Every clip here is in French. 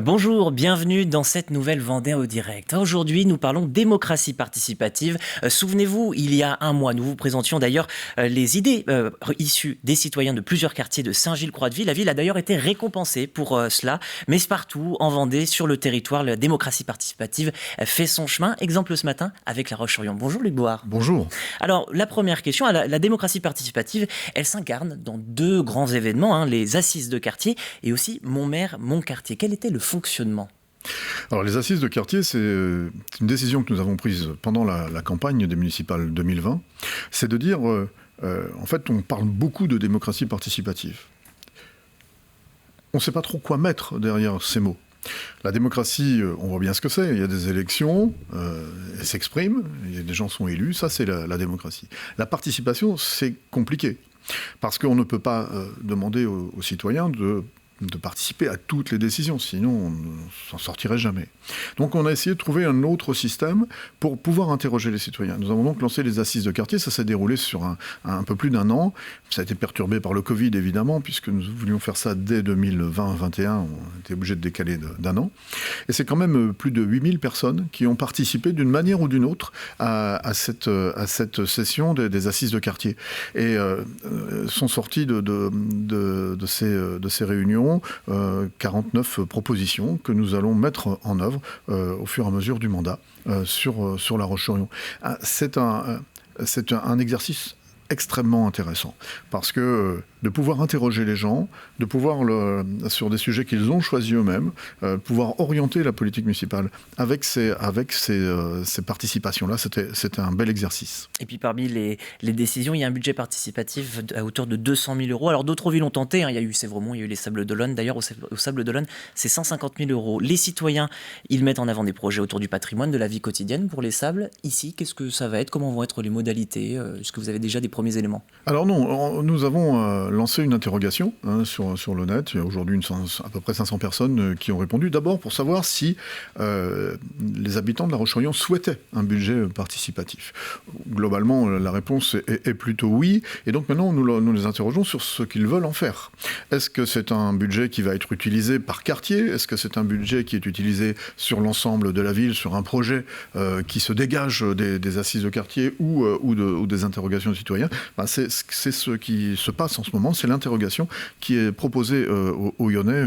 Bonjour, bienvenue dans cette nouvelle Vendée au direct. Aujourd'hui, nous parlons démocratie participative. Souvenez-vous, il y a un mois, nous vous présentions d'ailleurs les idées issues des citoyens de plusieurs quartiers de Saint-Gilles-Croix-de-Vie. La ville a d'ailleurs été récompensée pour cela, mais partout en Vendée, sur le territoire, la démocratie participative fait son chemin. Exemple ce matin avec La Roche-sur-Yon. Bonjour Luc Boire. Bonjour. Alors, la première question, la démocratie participative, elle s'incarne dans deux grands événements, les assises de quartier et aussi Mon maire, mon quartier. Quel était le fonctionnement ? Alors les assises de quartier, c'est une décision que nous avons prise pendant la campagne des municipales 2020. C'est de dire, en fait, on parle beaucoup de démocratie participative. On ne sait pas trop quoi mettre derrière ces mots. La démocratie, on voit bien ce que c'est. Il y a des élections, elles s'expriment, des gens sont élus, ça c'est la démocratie. La participation, c'est compliqué. Parce qu'on ne peut pas demander aux citoyens de participer à toutes les décisions, sinon on ne s'en sortirait jamais. Donc on a essayé de trouver un autre système pour pouvoir interroger les citoyens. Nous avons donc lancé les assises de quartier, ça s'est déroulé sur un peu plus d'un an. Ça a été perturbé par le Covid évidemment, puisque nous voulions faire ça dès 2020-2021, on était obligé de décaler d'un an. Et c'est quand même plus de 8000 personnes qui ont participé d'une manière ou d'une autre à cette session des assises de quartier. Et sont sortis de ces réunions 49 propositions que nous allons mettre en œuvre au fur et à mesure du mandat sur La Roche-sur-Yon. C'est un exercice extrêmement intéressant parce que de pouvoir interroger les gens, de pouvoir, sur des sujets qu'ils ont choisis eux-mêmes, pouvoir orienter la politique municipale avec ces participations-là, c'était un bel exercice. Et puis parmi les décisions, il y a un budget participatif à hauteur de 200 000 euros. Alors d'autres villes ont tenté, il y a eu Sévremont, il y a eu les Sables d'Olonne. D'ailleurs, au Sables d'Olonne, c'est 150 000 euros. Les citoyens, ils mettent en avant des projets autour du patrimoine, de la vie quotidienne pour les Sables. Ici, qu'est-ce que ça va être ? Comment vont être les modalités ? Est-ce que vous avez déjà des premiers éléments ? Alors non, nous avons lancé une interrogation sur le net. Il y a aujourd'hui à peu près 500 personnes qui ont répondu. D'abord pour savoir si les habitants de La Roche-sur-Yon souhaitaient un budget participatif. Globalement, la réponse est plutôt oui. Et donc maintenant, nous les interrogeons sur ce qu'ils veulent en faire. Est-ce que c'est un budget qui va être utilisé par quartier ? Est-ce que c'est un budget qui est utilisé sur l'ensemble de la ville, sur un projet qui se dégage des assises de quartier ou des interrogations de citoyens ? C'est ce qui se passe en ce moment, c'est l'interrogation qui est proposée aux Lyonnais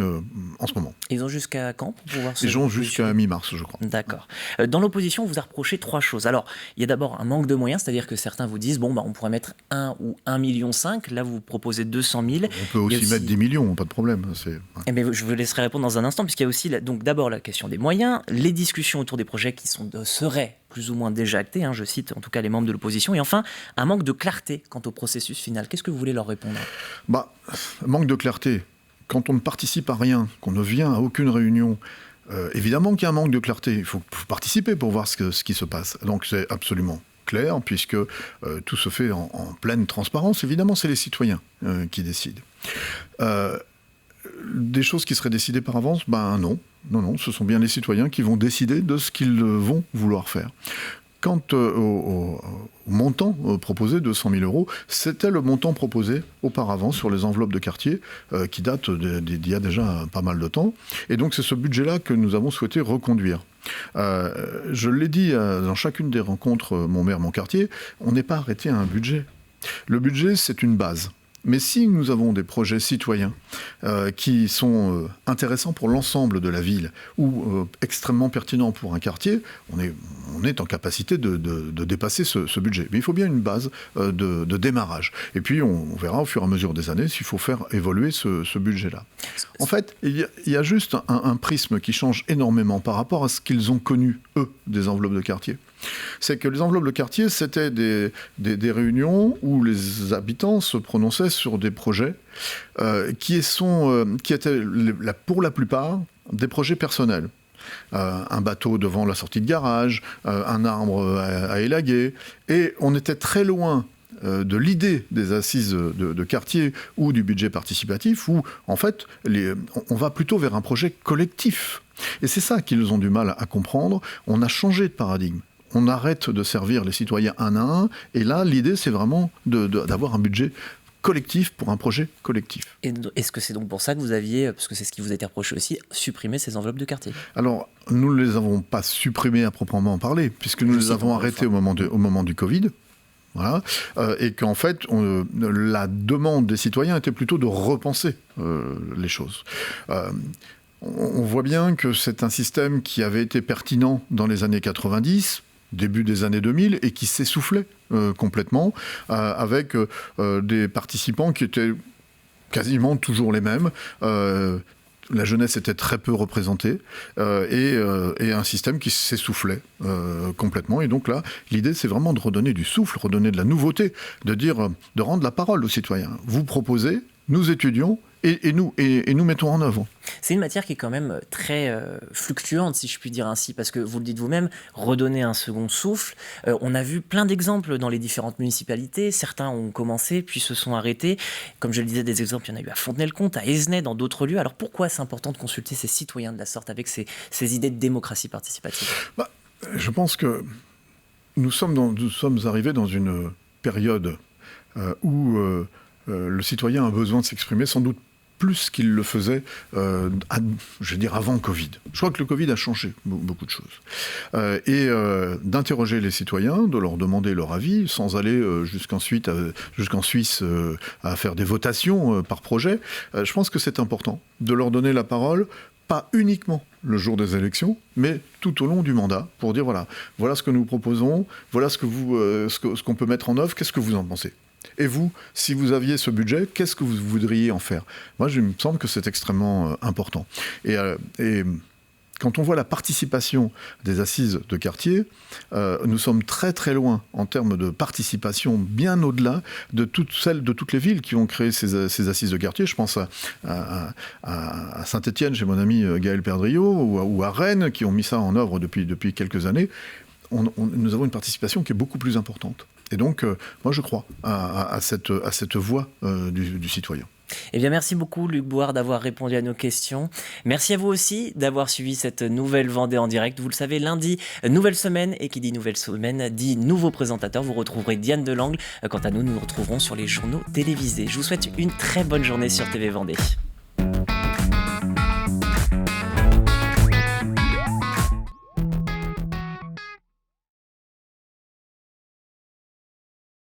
en ce moment. Ils ont jusqu'à quand pour pouvoir Ils ont jusqu'à mi-mars, je crois. D'accord. Dans l'opposition, on vous a reproché 3 choses. Alors, il y a d'abord un manque de moyens, c'est-à-dire que certains vous disent, on pourrait mettre 1 ou 1,5 million. Là, vous proposez 200 000. On peut aussi mettre 10 millions, pas de problème. Je vous laisserai répondre dans un instant, puisqu'il y a aussi donc d'abord la question des moyens, les discussions autour des projets qui seraient plus ou moins déjà actés, je cite en tout cas les membres de l'opposition, et enfin un manque de clarté quant au processus final. Qu'est-ce que vous voulez leur répondre ? Manque de clarté. Quand on ne participe à rien, qu'on ne vient à aucune réunion, évidemment qu'il y a un manque de clarté. Il faut participer pour voir ce qui se passe. Donc c'est absolument clair, puisque tout se fait en pleine transparence. Évidemment, c'est les citoyens qui décident. Des choses qui seraient décidées par avance, non, ce sont bien les citoyens qui vont décider de ce qu'ils vont vouloir faire. Quant au montant proposé de 100 000 euros, c'était le montant proposé auparavant sur les enveloppes de quartier qui date d'il y a déjà pas mal de temps. Et donc c'est ce budget-là que nous avons souhaité reconduire. Je l'ai dit dans chacune des rencontres Mon maire, mon quartier, on n'est pas arrêté à un budget. Le budget, c'est une base. Mais si nous avons des projets citoyens qui sont intéressants pour l'ensemble de la ville ou extrêmement pertinents pour un quartier, on est en capacité de dépasser ce budget. Mais il faut bien une base de démarrage. Et puis on verra au fur et à mesure des années s'il faut faire évoluer ce budget-là. En fait, il y a juste un prisme qui change énormément par rapport à ce qu'ils ont connu, eux, des enveloppes de quartier. C'est que les enveloppes de quartier, c'était des réunions où les habitants se prononçaient sur des projets qui étaient pour la plupart des projets personnels. Un bateau devant la sortie de garage, un arbre à élaguer, et on était très loin de l'idée des assises de quartier ou du budget participatif où, en fait, on va plutôt vers un projet collectif. Et c'est ça qu'ils ont du mal à comprendre. On a changé de paradigme. On arrête de servir les citoyens un à un, et là, l'idée, c'est vraiment d'avoir un budget collectif pour un projet collectif. Et est-ce que c'est donc pour ça que vous aviez, parce que c'est ce qui vous a été reproché aussi, supprimé ces enveloppes de quartier? Alors, nous ne les avons pas supprimées à proprement parler, puisque nous les avons arrêtées au moment du Covid. Voilà. Et qu'en fait, la demande des citoyens était plutôt de repenser les choses. On voit bien que c'est un système qui avait été pertinent dans les années 90, début des années 2000, et qui s'essoufflait complètement, avec des participants qui étaient quasiment toujours les mêmes. La jeunesse était très peu représentée et un système qui s'essoufflait complètement. Et donc là, l'idée, c'est vraiment de redonner du souffle, redonner de la nouveauté, de rendre la parole aux citoyens. Vous proposez, nous étudions et nous mettons en œuvre. C'est une matière qui est quand même très fluctuante, si je puis dire ainsi, parce que vous le dites vous-même, redonner un second souffle. On a vu plein d'exemples dans les différentes municipalités. Certains ont commencé, puis se sont arrêtés. Comme je le disais, des exemples, il y en a eu à Fontenay-le-Comte, à Esnay, dans d'autres lieux. Alors pourquoi c'est important de consulter ces citoyens de la sorte avec ces idées de démocratie participative? Je pense que nous sommes arrivés dans une période où le citoyen a besoin de s'exprimer, sans doute plus qu'il le faisait, avant Covid. Je crois que le Covid a changé beaucoup de choses. Et d'interroger les citoyens, de leur demander leur avis, sans aller jusqu'en Suisse à faire des votations par projet, je pense que c'est important de leur donner la parole, pas uniquement le jour des élections, mais tout au long du mandat, pour dire voilà ce que nous proposons, voilà ce qu'on peut mettre en œuvre, qu'est-ce que vous en pensez ? Et vous, si vous aviez ce budget, qu'est-ce que vous voudriez en faire? Moi, il me semble que c'est extrêmement important. Et quand on voit la participation des assises de quartier, nous sommes très très loin en termes de participation, bien au-delà de toutes les villes qui ont créé ces assises de quartier. Je pense à Saint-Étienne, chez mon ami Gaël Perdriau, ou à Rennes, qui ont mis ça en œuvre depuis quelques années. Nous avons une participation qui est beaucoup plus importante. Et donc, moi, je crois à cette voix du citoyen. Eh bien, merci beaucoup, Luc Bouard, d'avoir répondu à nos questions. Merci à vous aussi d'avoir suivi cette nouvelle Vendée en direct. Vous le savez, lundi, nouvelle semaine. Et qui dit nouvelle semaine, dit nouveau présentateur. Vous retrouverez Diane Delangle. Quant à nous, nous nous retrouverons sur les journaux télévisés. Je vous souhaite une très bonne journée sur TV Vendée.